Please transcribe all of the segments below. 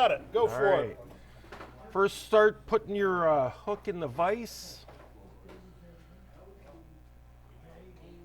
got it. Go for it. First, start putting your hook in the vise.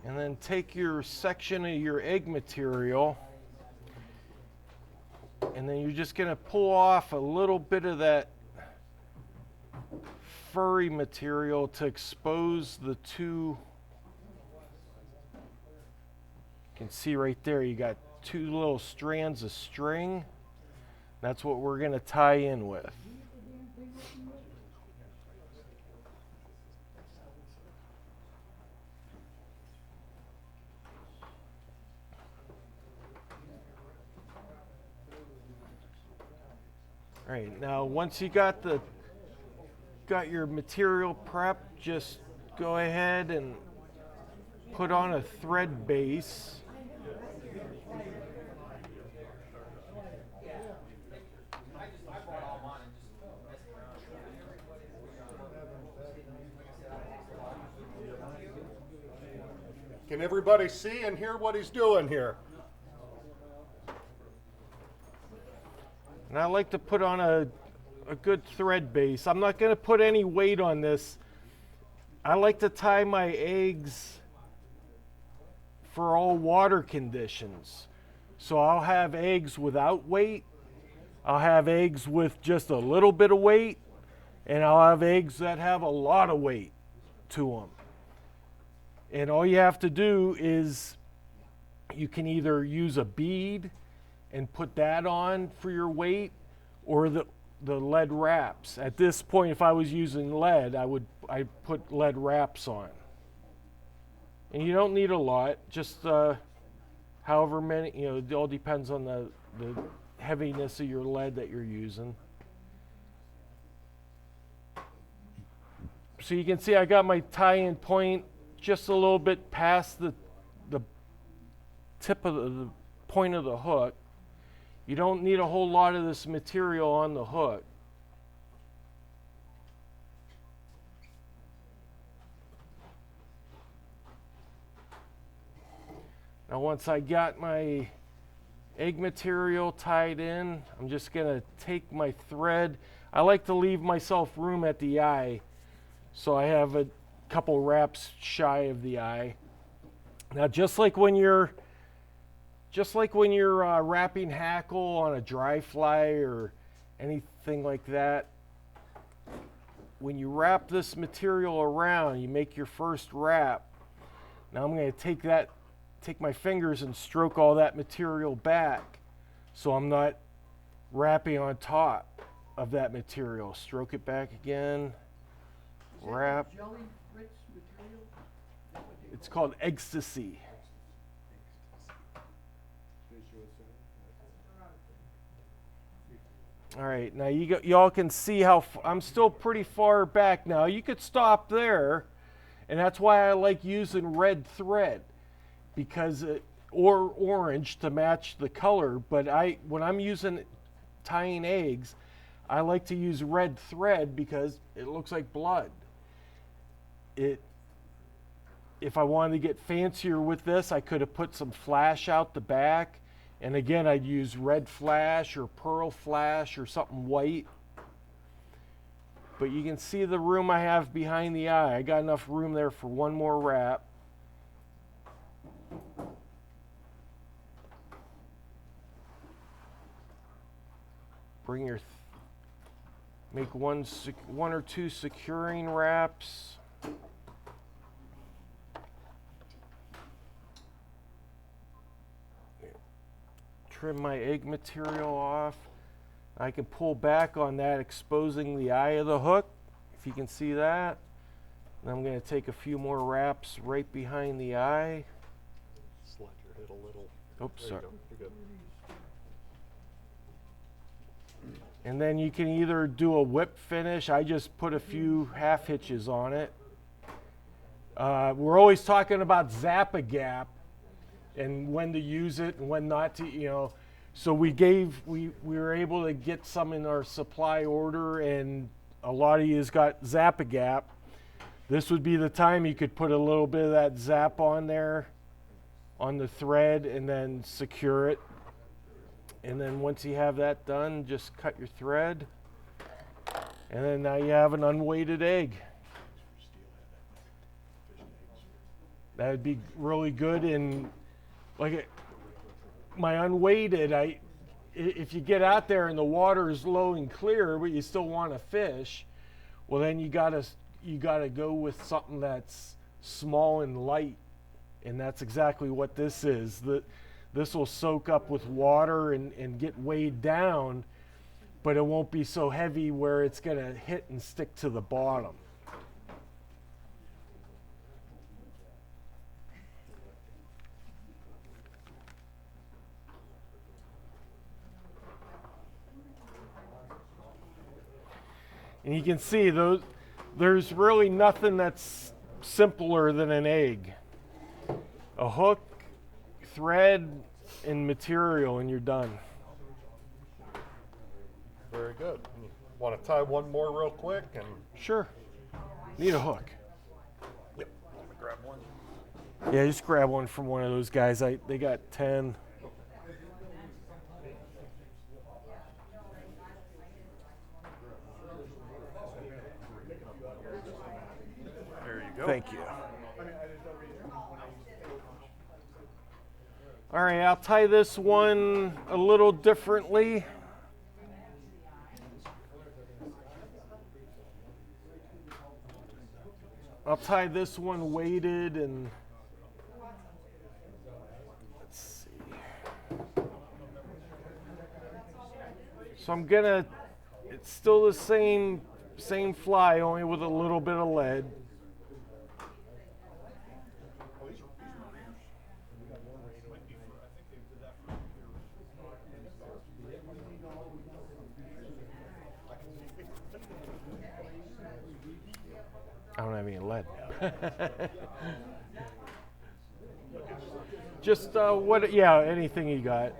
And then take your section of your egg material. And then you're just going to pull off a little bit of that furry material to expose the two. You can see right there you got two little strands of string. That's what we're going to tie in with. All right, now once you got your material prepped, just go ahead and put on a thread base. Can everybody see and hear what he's doing here? And I like to put on a good thread base. I'm not going to put any weight on this. I like to tie my eggs for all water conditions. So I'll have eggs without weight. I'll have eggs with just a little bit of weight. And I'll have eggs that have a lot of weight to them. And all you have to do is you can either use a bead and put that on for your weight, or the lead wraps. At this point, if I was using lead, I'd put lead wraps on. And you don't need a lot, just however many, it all depends on the heaviness of your lead that you're using. So you can see I got my tie-in point just a little bit past the tip of the point of the hook. You don't need a whole lot of this material on the hook. Now once I got my egg material tied in, I'm just going to take my thread. I like to leave myself room at the eye, so I have a couple wraps shy of the eye. Now just like when you're wrapping hackle on a dry fly or anything like that, when you wrap this material around, you make your first wrap. Now I'm going to take my fingers and stroke all that material back so I'm not wrapping on top of that material. Stroke it back again, wrap. It's called Eggstasy. All right, now y'all can see how I'm still pretty far back now. You could stop there, and that's why I like using red thread, because or orange to match the color. But when I'm tying eggs, I like to use red thread because it looks like blood. If I wanted to get fancier with this, I could have put some flash out the back. And again, I'd use red flash or pearl flash or something white. But you can see the room I have behind the eye. I got enough room there for one more wrap. Make one or two securing wraps. Trim my egg material off. I can pull back on that, exposing the eye of the hook, if you can see that. And I'm going to take a few more wraps right behind the eye. Slide your head a little. Oops, there sorry. You're good. And then you can either do a whip finish. I just put a few half hitches on it. We're always talking about Zap-A-Gap and when to use it and when not to, So we were able to get some in our supply order, and a lot of you's got Zap-A-Gap. This would be the time you could put a little bit of that Zap on there on the thread and then secure it. And then once you have that done, just cut your thread. And then now you have an unweighted egg. That would be really good in, like, my unweighted, if you get out there and the water is low and clear, but you still want to fish, well then you gotta go with something that's small and light, and that's exactly what this is. This will soak up with water and get weighed down, but it won't be so heavy where it's gonna hit and stick to the bottom. And you can see there's really nothing that's simpler than an egg. A hook, thread, and material, and you're done. Very good. Want to tie one more real quick? And Sure. Need a hook. yep, let me grab one. Yeah, just grab one from one of those guys. They got 10. There you go. Thank you. All right, I'll tie this one a little differently. I'll tie this one weighted, and let's see. So it's still the same fly, only with a little bit of lead. I don't have any lead. Just anything you got.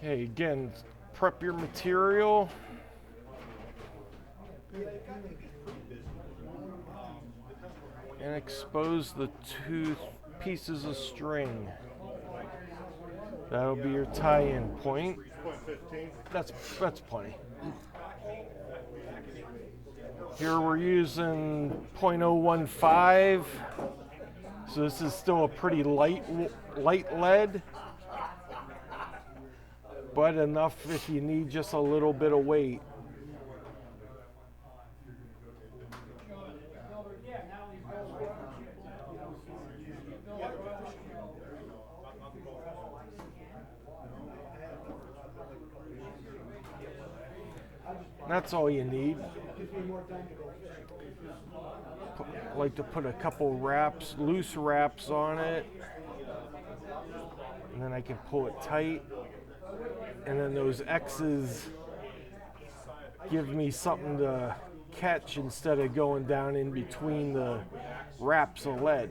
Okay, again, prep your material. And expose the two pieces of string. That'll be your tie-in point. 3.15. That's plenty. Here we're using 0.015. So this is still a pretty light lead, but enough if you need just a little bit of weight. That's all you need. I like to put a couple loose wraps on it, and then I can pull it tight. And then those X's give me something to catch instead of going down in between the wraps of lead.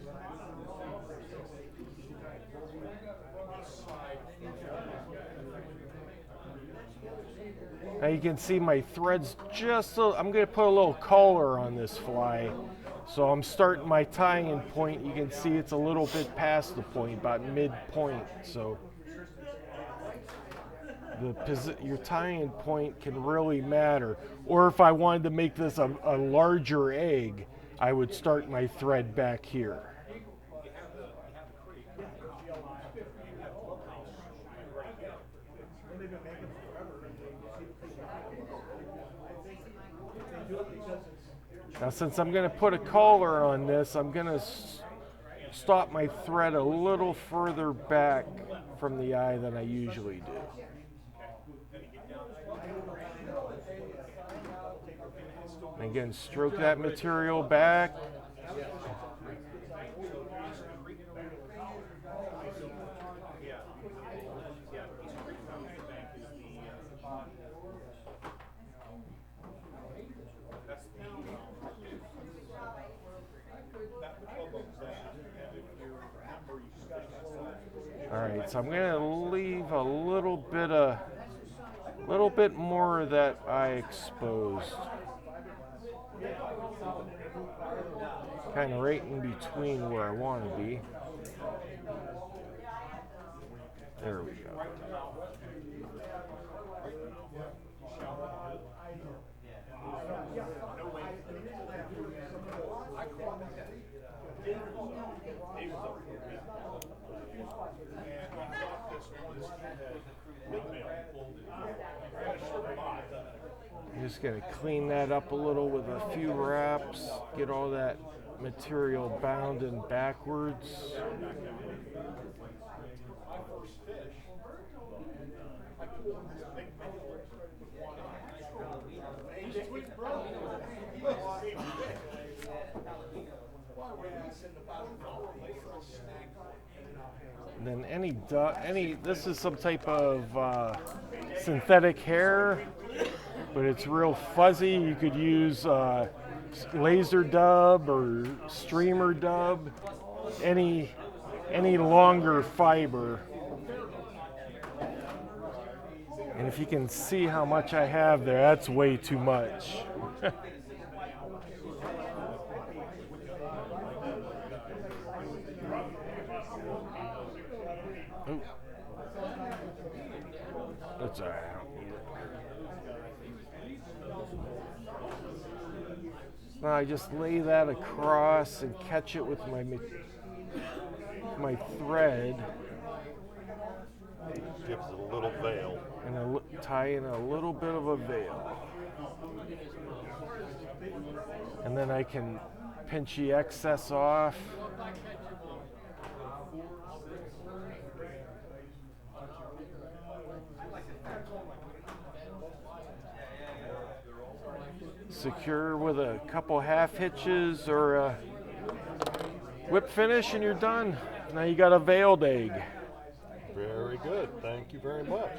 Now you can see my threads I'm going to put a little collar on this fly. So I'm starting my tying point. You can see it's a little bit past the point, about mid-point. So your tying point can really matter. Or if I wanted to make this a larger egg, I would start my thread back here. Now since I'm going to put a collar on this, I'm going to stop my thread a little further back from the eye than I usually do. And again, stroke that material back. All right, so I'm gonna leave a little bit more of that eye exposed. Kind of right in between where I want to be. There we go. I'm just going to clean that up a little with a few wraps, get all that material bound and backwards. And then this is some type of synthetic hair, but it's real fuzzy. You could use laser dub or streamer dub, any longer fiber. And if you can see how much I have there, that's way too much. Ooh. That's all right. I don't need it. Now I just lay that across and catch it with my thread. Gives it a little veil. And tie in a little bit of a veil. And then I can pinch the excess off. Secure with a couple half hitches or a whip finish and you're done. Now you got a veiled egg. Very good. Thank you very much.